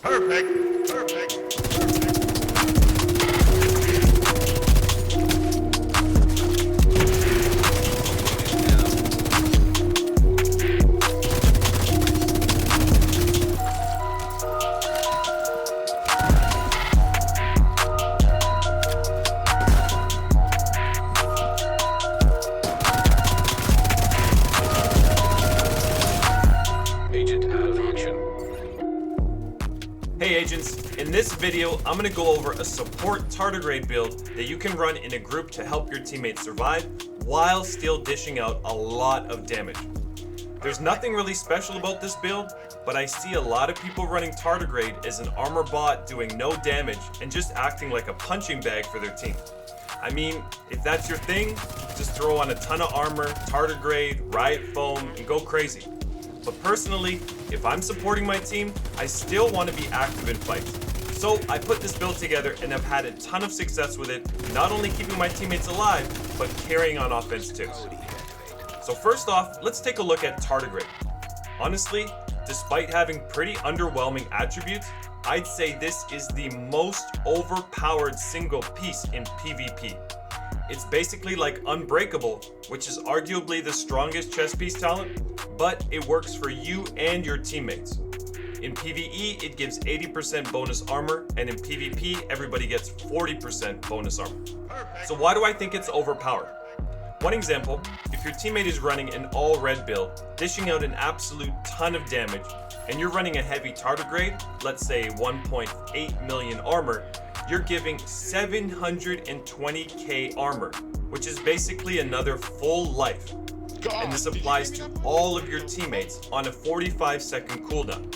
Perfect. Perfect. Hey agents, in this video I'm going to go over a support tardigrade build that you can run in a group to help your teammates survive while still dishing out a lot of damage. There's nothing really special about this build, but I see a lot of people running tardigrade as an armor bot doing no damage and just acting like a punching bag for their team. I mean, if that's your thing, just throw on a ton of armor, tardigrade, riot foam, and go crazy. But personally, if I'm supporting my team, I still want to be active in fights. So I put this build together and I've had a ton of success with it, not only keeping my teammates alive, but carrying on offense too. So first off, let's take a look at Tardigrade. Honestly, despite having pretty underwhelming attributes, I'd say this is the most overpowered single piece in PvP. It's basically like Unbreakable, which is arguably the strongest chess piece talent, but it works for you and your teammates. In PvE, it gives 80% bonus armor, and in PvP, everybody gets 40% bonus armor. So why do I think it's overpowered? One example, if your teammate is running an all-red build, dishing out an absolute ton of damage, and you're running a heavy tardigrade, let's say 1.8 million armor, you're giving 720k armor, which is basically another full life. And this applies to all of your teammates on a 45-second cooldown.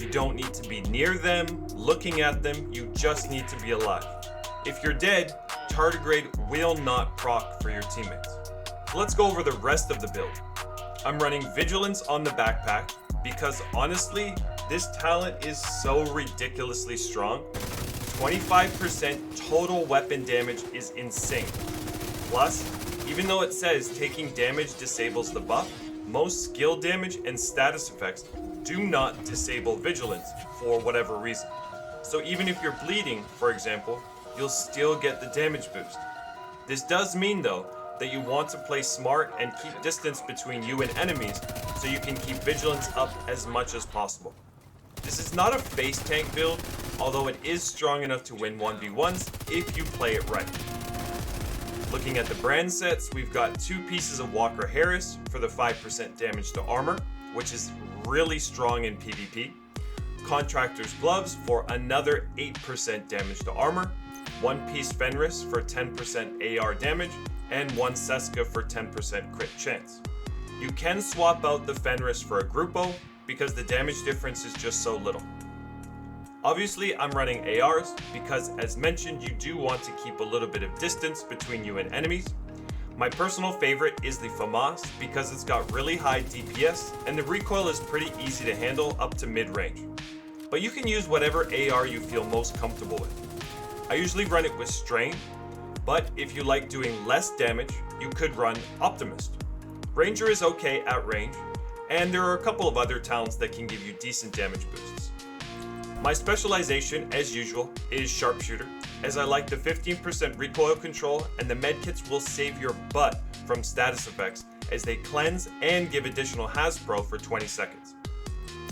You don't need to be near them, looking at them, you just need to be alive. If you're dead, tardigrade will not proc for your teammates. So let's go over the rest of the build. I'm running Vigilance on the backpack because honestly, this talent is so ridiculously strong. 25% total weapon damage is insane. Plus, even though it says taking damage disables the buff, most skill damage and status effects do not disable Vigilance for whatever reason. So even if you're bleeding, for example, you'll still get the damage boost. This does mean though, that you want to play smart and keep distance between you and enemies so you can keep Vigilance up as much as possible. This is not a face tank build, although it is strong enough to win 1v1s if you play it right. Looking at the brand sets, we've got two pieces of Walker Harris for the 5% damage to armor, which is really strong in PvP. Contractor's Gloves for another 8% damage to armor, one piece Fenris for 10% AR damage, and one Seska for 10% crit chance. You can swap out the Fenris for a Gruppo because the damage difference is just so little. Obviously, I'm running ARs because, as mentioned, you do want to keep a little bit of distance between you and enemies. My personal favorite is the FAMAS because it's got really high DPS and the recoil is pretty easy to handle up to mid-range. But you can use whatever AR you feel most comfortable with. I usually run it with Strain, but if you like doing less damage, you could run Optimist. Ranger is okay at range, and there are a couple of other talents that can give you decent damage boosts. My specialization, as usual, is Sharpshooter, as I like the 15% recoil control, and the medkits will save your butt from status effects as they cleanse and give additional Haspro for 20 seconds.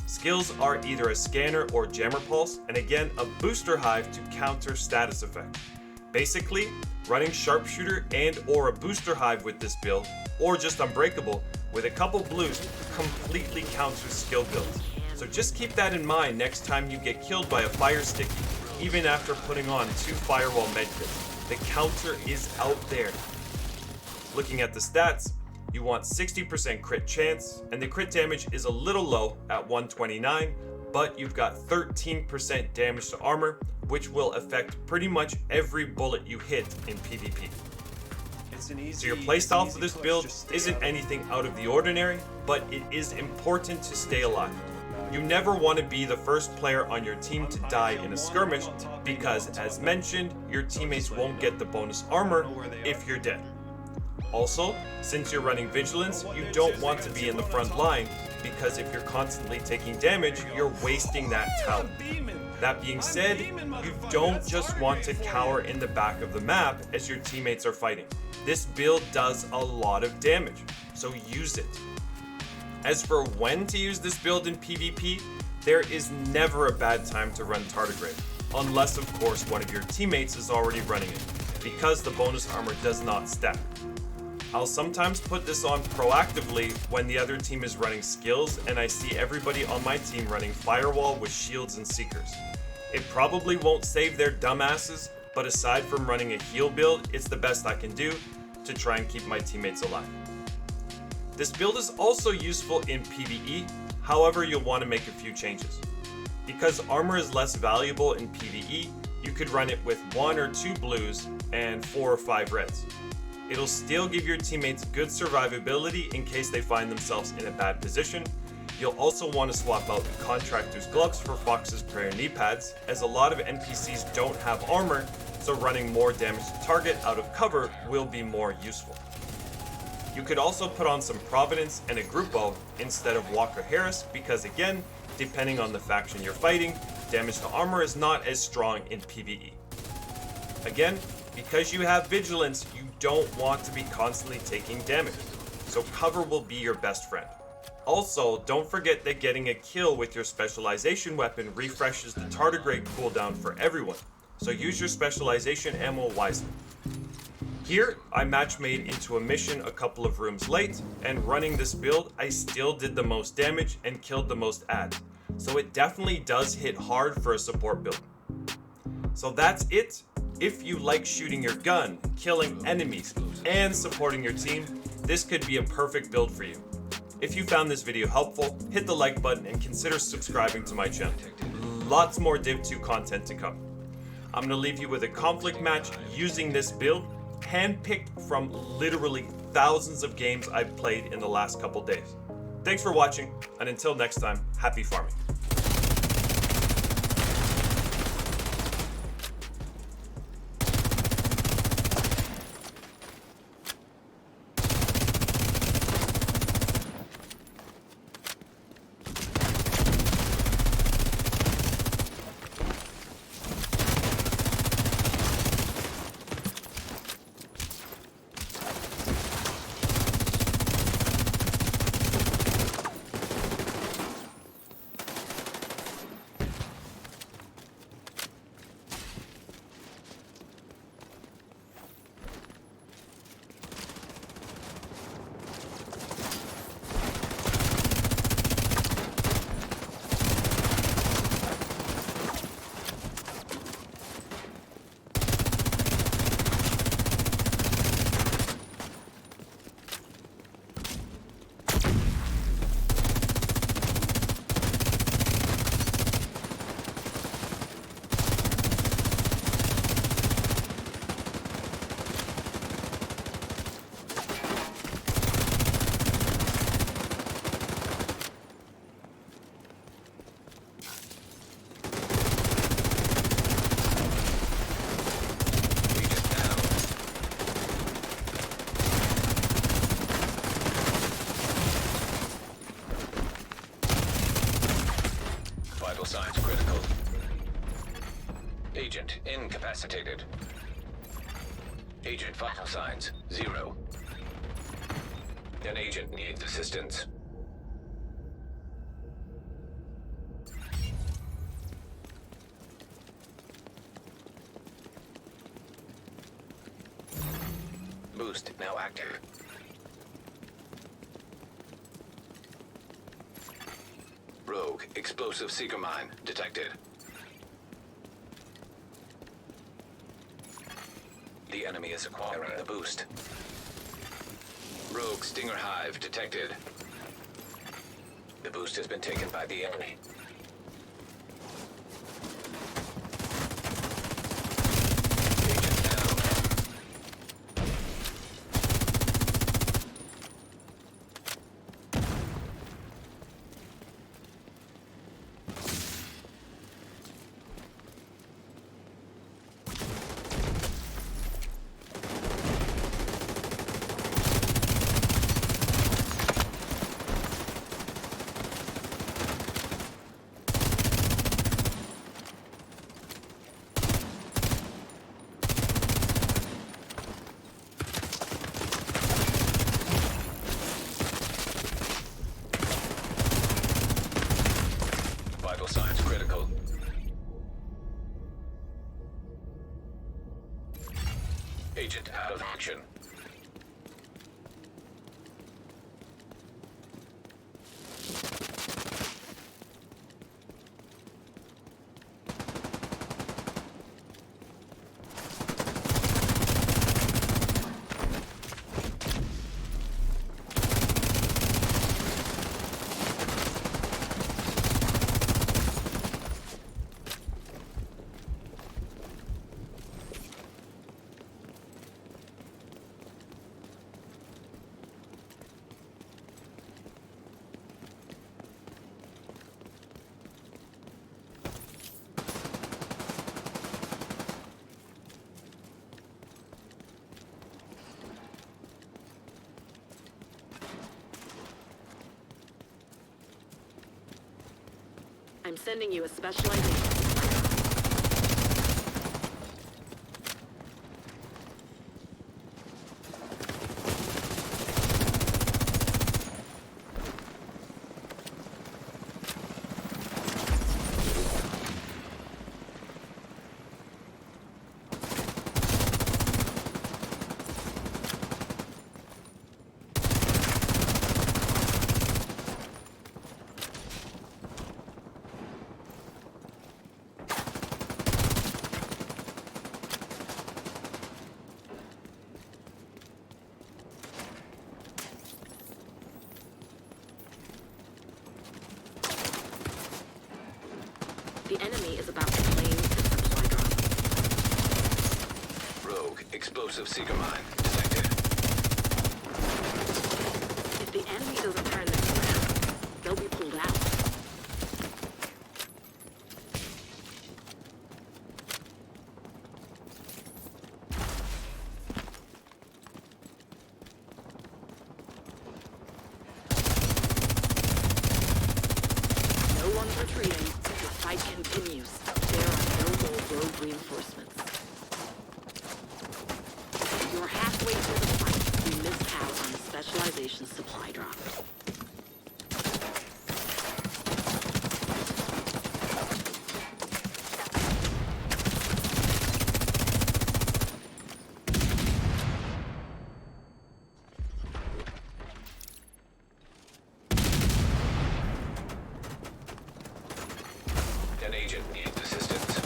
Skills are either a scanner or jammer pulse, and again a booster hive to counter status effects. Basically, running Sharpshooter and or a booster hive with this build, or just Unbreakable with a couple blues, completely counters skill builds. So just keep that in mind next time you get killed by a fire sticky, even after putting on 2 firewall medkits. The counter is out there. Looking at the stats, you want 60% crit chance, and the crit damage is a little low at 129, but you've got 13% damage to armor, which will affect pretty much every bullet you hit in PvP. So your playstyle for this build isn't anything out of the ordinary, but it is important to stay alive. You never want to be the first player on your team to die in a skirmish because, as mentioned, your teammates won't get the bonus armor if you're dead. Also, since you're running Vigilance, you don't want to be in the front line because if you're constantly taking damage, you're wasting that talent. That being said, you don't just want to cower in the back of the map as your teammates are fighting. This build does a lot of damage, so use it. As for when to use this build in PvP, there is never a bad time to run Tardigrade, unless of course one of your teammates is already running it, because the bonus armor does not stack. I'll sometimes put this on proactively when the other team is running skills and I see everybody on my team running Firewall with shields and seekers. It probably won't save their dumbasses, but aside from running a heal build, it's the best I can do to try and keep my teammates alive. This build is also useful in PvE, however you'll want to make a few changes. Because armor is less valuable in PvE, you could run it with 1 or 2 blues and 4 or 5 reds. It'll still give your teammates good survivability in case they find themselves in a bad position. You'll also want to swap out the Contractor's gloves for Fox's prayer knee pads, as a lot of NPCs don't have armor, so running more damage to target out of cover will be more useful. You could also put on some Providence and a group bow instead of Walker Harris because again, depending on the faction you're fighting, damage to armor is not as strong in PvE. Again, because you have Vigilance, you don't want to be constantly taking damage, so cover will be your best friend. Also, don't forget that getting a kill with your specialization weapon refreshes the Tardigrade cooldown for everyone, so use your specialization ammo wisely. Here, I match made into a mission a couple of rooms late, and running this build, I still did the most damage and killed the most ads, so it definitely does hit hard for a support build. So that's it. If you like shooting your gun, killing enemies, and supporting your team, this could be a perfect build for you. If you found this video helpful, hit the like button and consider subscribing to my channel. Lots more Div 2 content to come. I'm going to leave you with a conflict match using this build, handpicked from literally thousands of games I've played in the last couple days. Thanks for watching, and until next time, happy farming. Vital signs critical. Agent incapacitated. Agent vital signs 0. An agent needs assistance. Boost now active. Rogue explosive seeker mine detected. The enemy is acquiring the boost. Rogue stinger hive detected. The boost has been taken by the enemy. Agent down. Agent out of action. I'm sending you a specialization. The enemy is about to claim the supply drop. Rogue explosive seeker mine detected. If the enemy doesn't turn this around, they'll be pulled out. No one's retreating. The fight continues. There are no more rogue reinforcements. You're halfway through the fight. You missed out on the specialization supply drop. An agent needs assistance.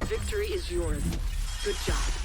Victory is yours. Good job.